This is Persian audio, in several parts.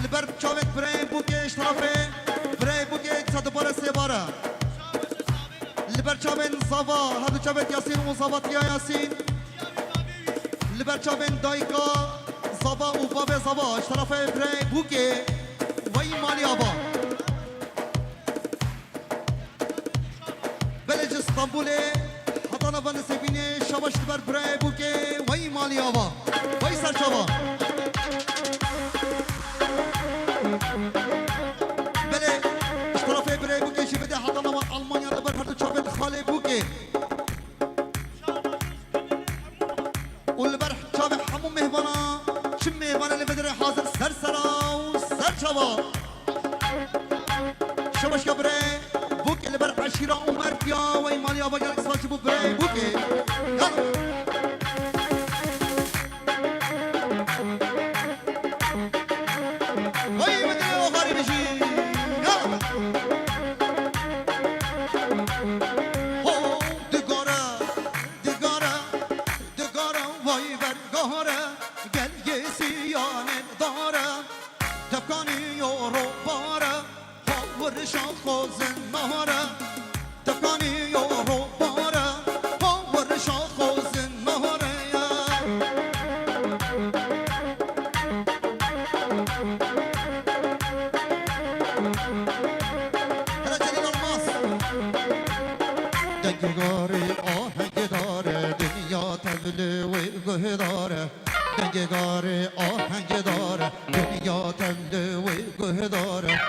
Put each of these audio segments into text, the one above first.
البر بچاوك برای بوکش طرفه برای بوکش صد باره سه باره البر چاوین زوا هدو چاوت یاسین و زوات یا یاسین البر چاوین دایکا زوا و باب زوا طرفه برای بوکه وی مالی آبا بلج اسطنبوله حطانا بند سبینه شباش البر برای بوکه وی مالی آبا وی سرچابا بله اشترافه برای بوکه شی بده حطانا و آلمانیا البر هردو چاوت خاله بوکه والبر چاوت همون مهبانا شم مهبانا اللي بدري حاضر سرسرا وسرچابا شباش كبري بوك اللي بر عشيرة ومركيا وي ماليا بقالك سواش بو بري بوكي وي مدري وغاري بيجي هو دقارة دقارة دقارة وي برقارة قل يسيان الدارة دكاني يورو بارة ورشا خوزن مهارة دكاني يورو بارة ورشا خوزن مهارة هلا جليل الماس دنجاري آهنگ داره دنیا تبله و گهداره دنجاري آهنگ داره دنیا تبله و گهداره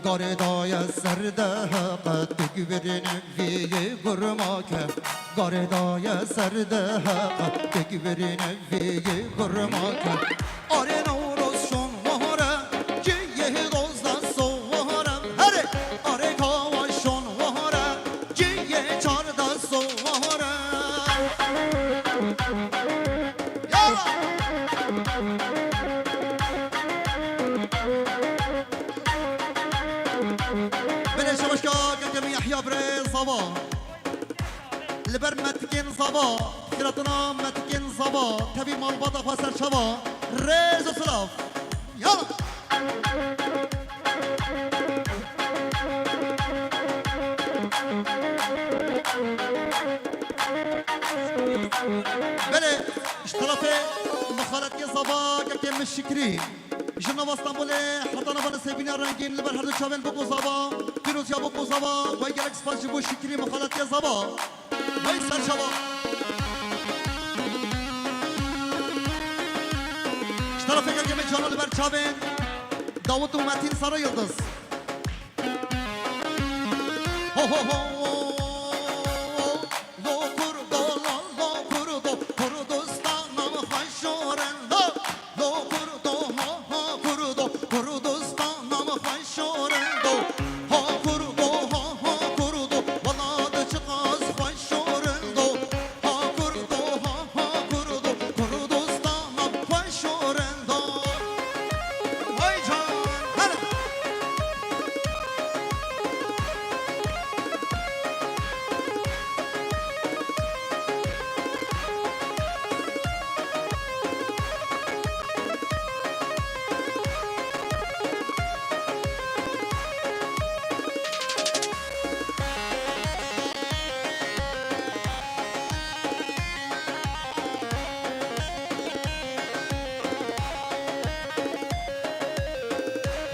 قردای سرده قد تکبرین وی گرماکه قردای سرده قد تکبرین وی گرماکه آره نوروز شون مهره جیه دوزده سواره هره آره کاوشون مهره جیه چارده سواره يحيى بري صبا البر متكين صبا كراتنا متكين صبا تبي مال بطا فسر شبا ريز وصلاف يلا بله اشترافي مخالطة صبا كم الشكري جنا اسطنبول حطنا بنا سيبين الرنگين البر هردو چاوين بوكو زبا فيروز يا بوكو زبا وي گالكس فاش بو شكري مخالط يا زبا وي سر شبا اشترافي كم جنا البر چاوين داوود و متين سارا يلدز هو هو هو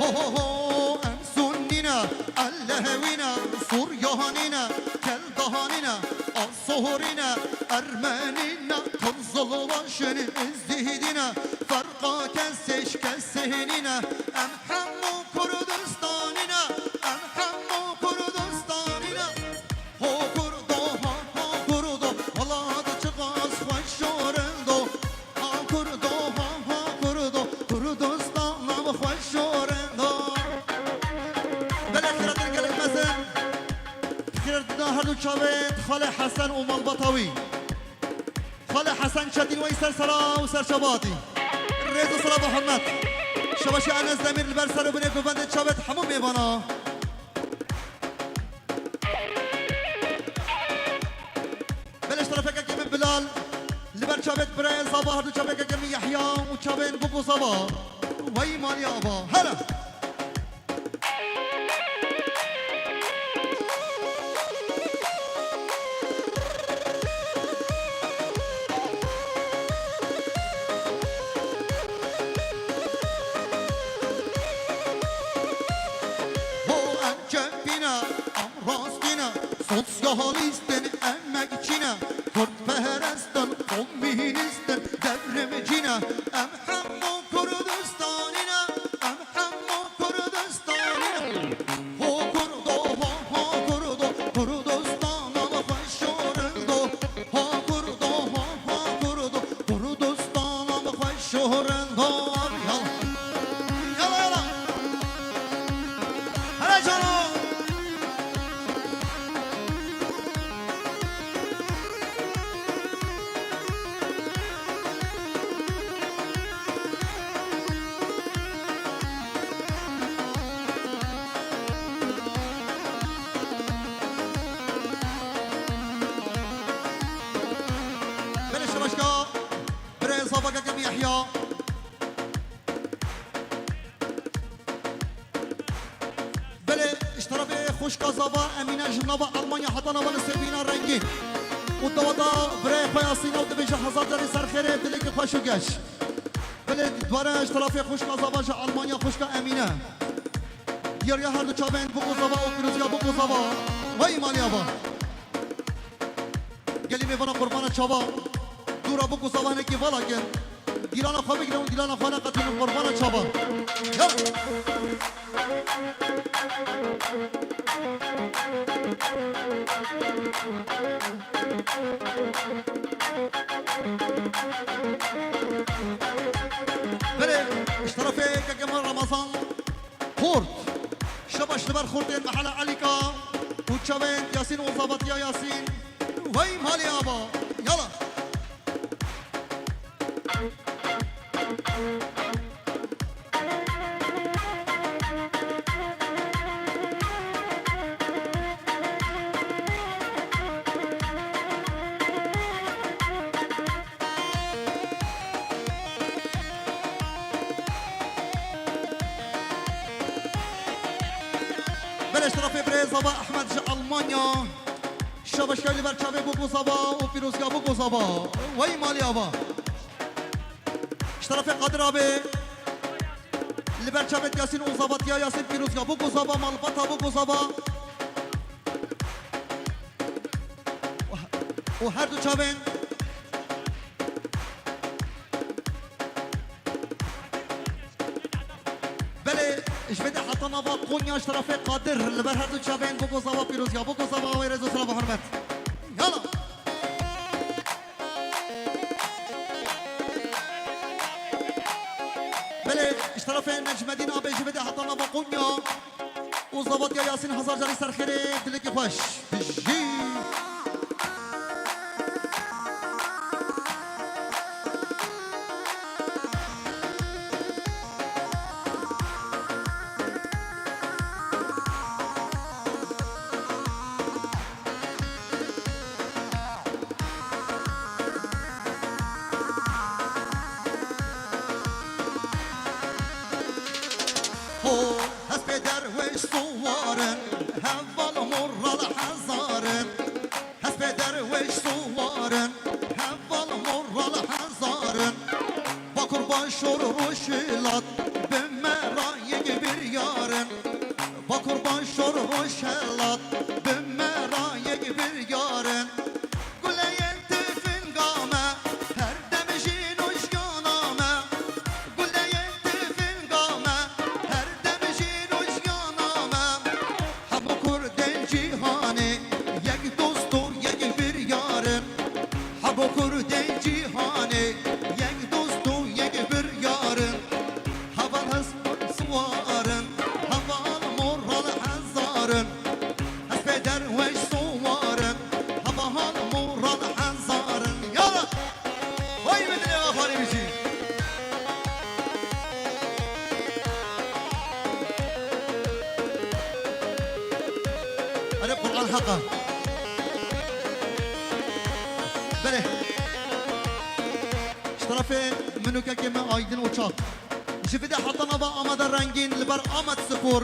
هو هو أمسوننا اللهوينا صورياننا كالدهاننا الصهورنا أرماننا تنزل باشن الزهدنا فرقا كسش كسهننا أم حمو كردستاننا أم حمو كردستاننا هو كردو ها كردو والله هذا تقاس خوشورندو ها كردو ها كردو كردستان خوشورندو بالاخره الكلمه مثلا خيرنا هردو شابت خاله حسن ومال بطوي خاله حسن شدين ويسر سلام وسر شباطي ريزو صلاة محمد شباشي أنس دمير البرسر وبنيك وبند شابت حموم يبانا بلش طرفك كم بلال لبر شابت براي صباح هردو شابك كم يحيى وشابين بوكو صباح وي مال يابا هلا Sosyalist'in emekçine Kurtperest'in komünist'in devrimcine Em hemmu Kurdistan'ine Em hemmu Kurdistan'ine Ho kurdo ha kurdo Kurdistan'a hoşorendo Ha kurdo ha kurdo Kurdistan'a hoşorendo Yala yala Hele canım يحيى بله اشترافي خوش كازابا امينه جنابا المانيا حضانا والسربينا رنگين والدوادا برای خیاسینا و دبیج هزار داری سرخیره دلیک خوشو گش بله دواره اشترافی خوش کازابا جا المانیا خوش که امینه دیاریا هر دو چابند بگو زابا و پیروزیا بگو زابا وای مالیا با گلی میوانا قربان چابا دورا بگو زابا نکی والا گن دیلانا خواه بگیرم دیلانا خواه نقطیم قربان چابا یا بله اشترافي كجمال رمضان خورد شبش لبر خوردين محل عليكا وتشابين ياسين وظبط يا ياسين وي مالي يابا يلا اشترافي بري زبا احمد جا المانيا شبش كاي برچاوي بوكو زبا و فيروزيا بوكو زبا وي مالي ابا اشترافي قادر ابي لبرچاوي ياسين وزبط يا ياسين فيروزيا بوكو زبا مالبطا بوكو زبا وهر دو چاوين اشبدي حطنا با قنيا اشترافي قادر لبر هر دو چاوين بوكو زبا فيروزيا بوكو زبا ويرزو سلام حرمت يلا بله اشترافي نجم مدينة ابي اشبدي حطنا با قنيا وزبط يا ياسين هزار جاري سرخيري دلكي خوش جي روشلات بمرايق بريارن قليل تفن قامة هر دمجين وشيانامة قليل تفن قامة هر دمجين وشيانامة حبو كردن جيهاني يك دوستو يك بريارن حبو كردن جيهاني يك دوستو يك بريارن هفال هسبر سوارن هفال مرال حزارن هسبدر وش سوارن هفال مرال حزارن يلا وای بدنی آخری بشی أنا قرآن حقا بله اشترافي منو كما آيدن وشاق جفده حطنا با آمد رنگین لبر آمد سپور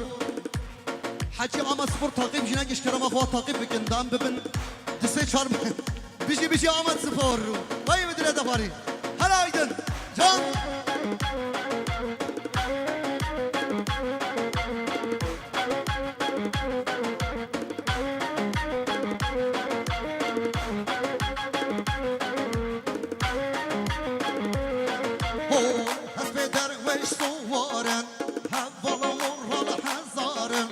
حجی آمد سپور تاقیب جنگ اشترام اخواه تاقیب بکن دام ببن دسته چار بیشی آمد سپور وای بدونه دفاری هلا آیدن جان هسبدر وش سوارن هفال مرال حزارن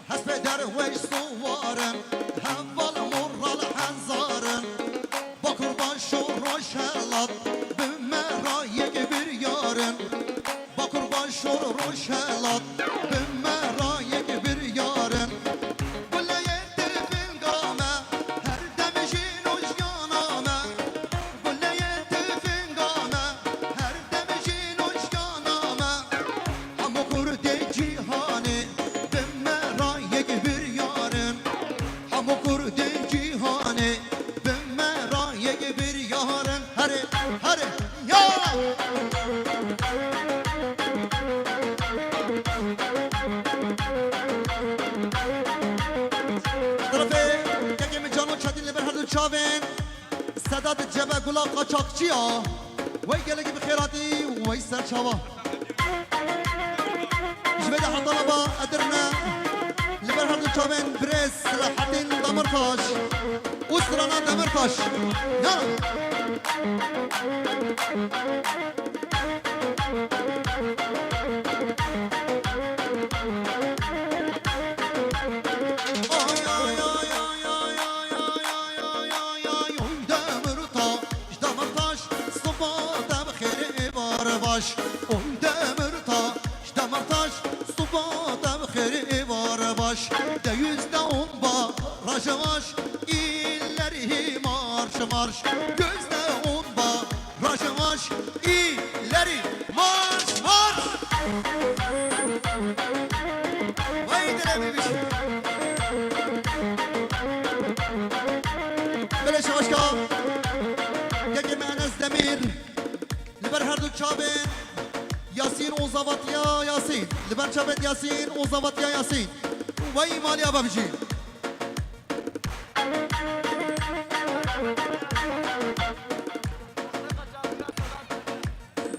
هسبدر وش سوارن هفال مرال حزارن با قربان شو روشلات بمرايق بريارن با قربان شو روشلات بمرايق بريارن قليل تفن قامة هر دمجين وشيانامة قليل تفن قامة هر دمجين وشيانامة همو كردي جيهاني بمرايق بريارن همو كردي جيهاني بمرايق بريارن هري هري يلا طرفه یکی من جانو چادین لبر هر دو چاوین صداد جبه گلا قاچاقچی ها وی گلگی بخیراتی وی سر چاوا جبه ده حطالا با ادرنا لبر هر دو چاوین برس راحتین دمرتاش اوسترانا دمرتاش یالا اون دمرتاش دمرتاش صبادا بخير بار باش ده yüzde on barajı ileri marş marş yüzde on barajı ileri marş marş vay denemiş بلش başka Gege Enes Demir Liber her dük çabin Yasin Ozavat ya Yasin Liber çabin Yasin Ozavat ya Yasin Vay mali ababici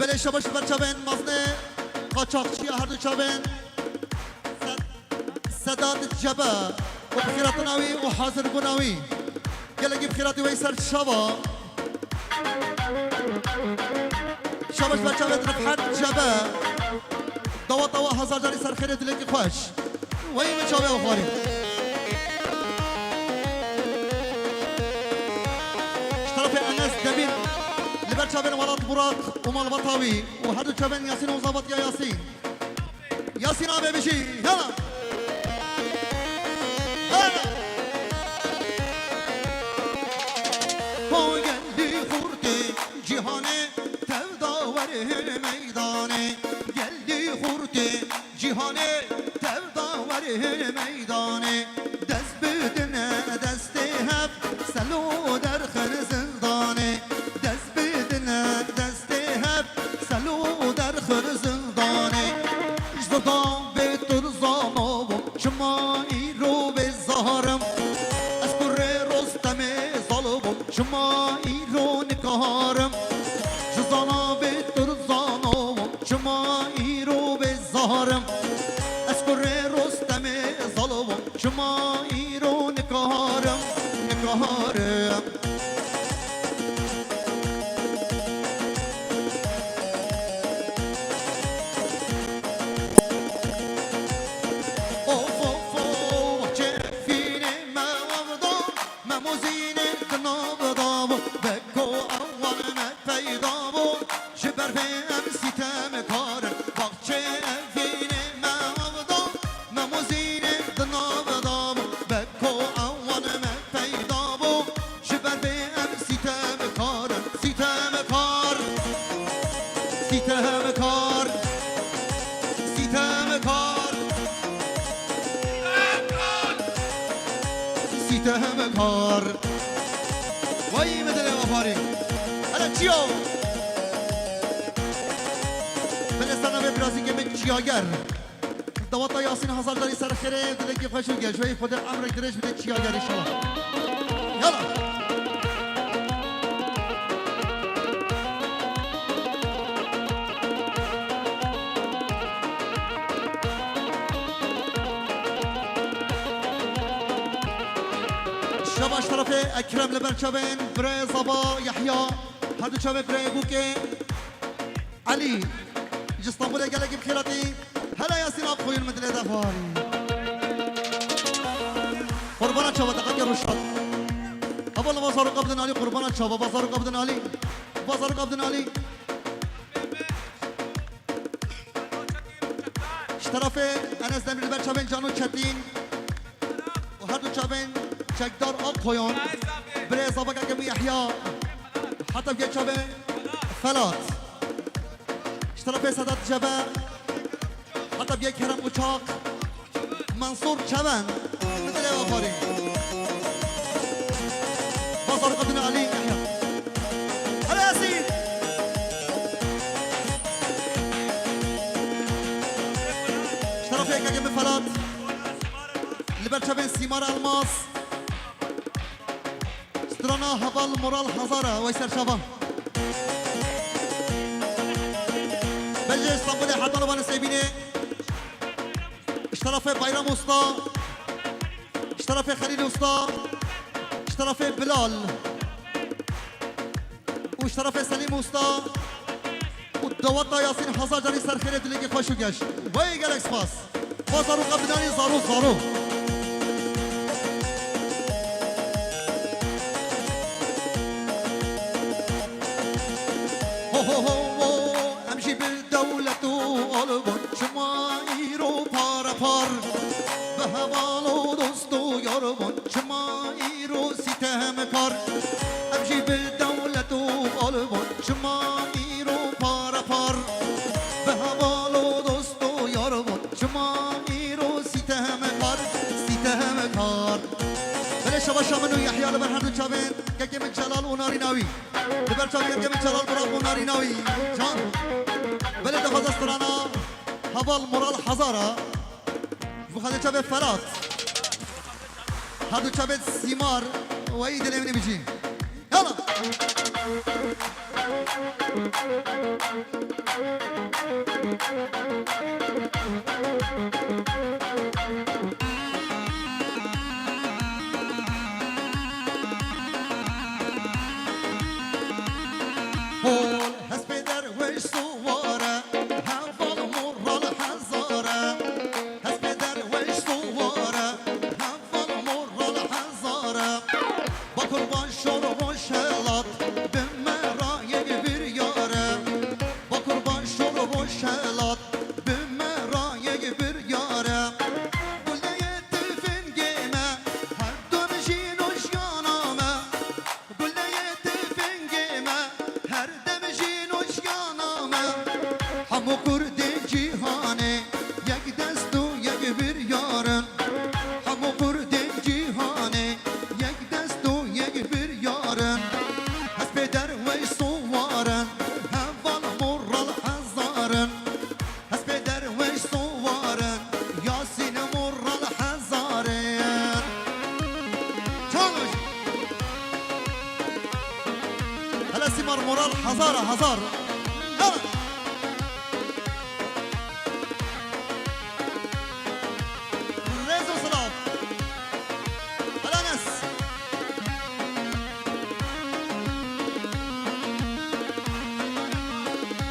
Beleş şabaş liber çabin Mazne Kaçakçıya her dük çabin Sedat Cebe وبخيرات ناوي وحاضر بناوي يلا جيب خيراتي ويسر شبا شباش بچاوت رفحت جبا دوا دوا هزار جاری سر خیره دلکی خوش وی بچاوه اخواری طرف انس دبیر لبر چاوین ولاد براق ومال بطاوي وهدو چاوین ياسين وزابط يا ياسين ياسين آبه بشي يلا meydane dest büdüne desti hep selo der zindane dest büdüne desti hep selo der zindane jdadan betur zanov şma iro be zaharım eskurre rostame zalım şma iro nikaharım jzana betur zanov şma iro be zaharım eskurre rostame ظلم شما سیتهم کار سیتهم کار وای مدل آفاری حالا چیو بلستان به برازی که من چیاگر دوات یاسین هزار داری سر خیره دلگی خوشو گشوی خود امرک درش بده چیاگر انشالله یالا شباش طرف اکرم لبرچابن برای زبا یحیا هر دو چابه برای بوکه علی اسطنبول قالك بخيرتي هلا يا سينا خويا المدلة دفاري قربانات شباب تقدر رشاد أبو الله بازار قبضنا علي قربانات شباب بازار قبضنا علي بازار قبضنا علي اشترافه أنس دمير البر شابين جانو چتين وهردو شابين چكدار آب خويون بري زباقا كمي يحيى حتى بيت شابين فلات اشترافه سادات جبه حتی بیای کرم اچاق منصور چون مثل آخاری بازار قدن علی هلا یاسین اشترافه که به فلات لبر چون سیمار الماس سترانا حوال مرال هزاره ویسر شبه بلجه اسطنبول حتى لبان سيبيني اشترف بايرام وسطى اشترف خليل وسطى اشترف بلال واشترف سليم وسطى والدوطة ياسين حصل جاني سر خيرت اللي خوشو جاش وي جالكس باس بازارو قبلاني زارو زارو هو هو هو امشي بالدولة قلبون شمايرو بار بار بهوالو دوستو يربون شمايرو سيتهم كار امشي بالدولة قلبون شمايرو بار بار بهوالو دوستو يربون شمايرو سيتهم كار سيتهم كار بله شباشا منو يحيى لبر هردو چابين كاكي من جلال وناري ناوي لبر چابين كاكي من جلال براق وناري ناوي جان بله دفاز استرانا هوال مرال حزارة بخاطر چابه فرات هادو چابه سیمار و ای دل امنی بجی یالا هول هسپی در وش سواره هوال مرال حزاره هسپی در وش سواره هوال مرال حزاره با قربان شور و شلات به مرای bir yare با قربان شور و شلات به مرای bir yare گله تفنگمه هر دمشین و شیانامه گله تفنگمه هر دمشین و شیانامه همو کرده جیهانه یک دست و یک bir yarın همو کرده جیهانه یک دست و یک bir yarın حسب در وی سوارن هوال مرال حزارن حسب در وی سوارن یاسین مرال حزارن چانش هلا سیمار مرال حزاره هزار هلا ريزو سلاف هلا ناس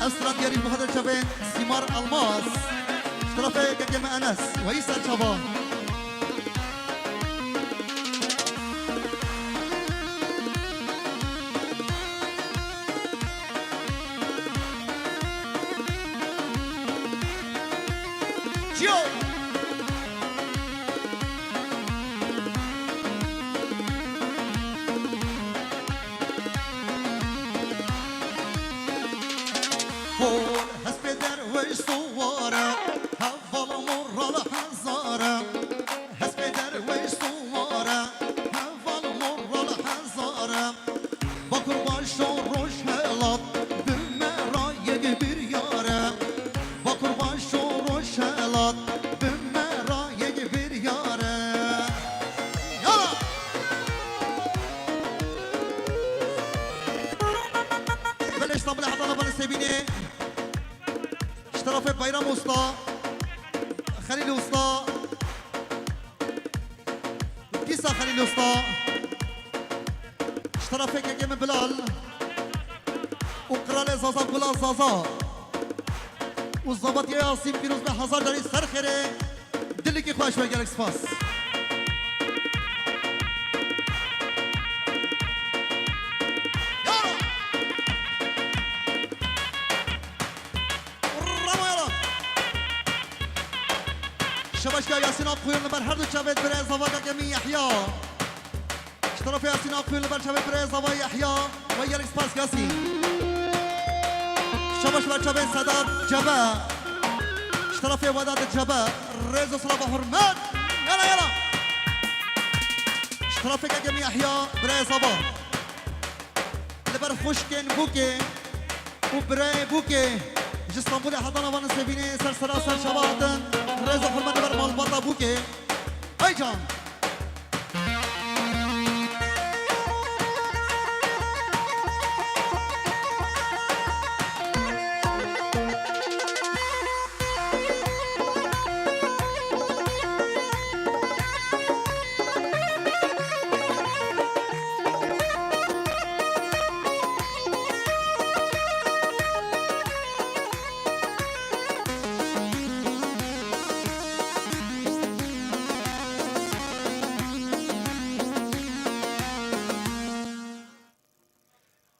أسرة دياري بهذا الشبين سيمار الماس اشترافه كجمع أنس ويسر شبان جيو هول هسب در وش سواره هوا ملات بمرای بیاره یالا بل اسلام حضانه بن سبینه اشتراف بایرام استا خلیل استا كيسا خليل استا اشتراف كيم بلال وقرال زازا بلال زازا والضبط يا ياسين فيروز بحزار داري سرخره دلك خوش بگرك سپاس شباشكا ياسين اقويل نبر هر دو شبت برای زواجا كمي يحيى اشتراف ياسين اقويل نبر شبت برای زوا يحيى ويا سپاس ياسين شباش بر شبت سادات جبا اشتراف وداد جبا ريزو صلاه حرمات يلا يلا اشتراف كمي يحيى برای زوا لبر خوشكن بوكي وبراي بوكي اسطنبول حضانه وان سبینه سرسرا سر شباتن رضا فرمان بر مالباتا بوکه ای جان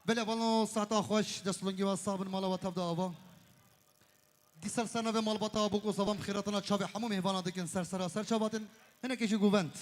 بله والله ساعت خوش دستلونگی و صابن مالا و تبدا آوا دی سرسر نوه مال باتا بوک و صابم خیراتنا چاوه همو مهبانا دکن سرسر سر چاواتن هنه کشی گوونت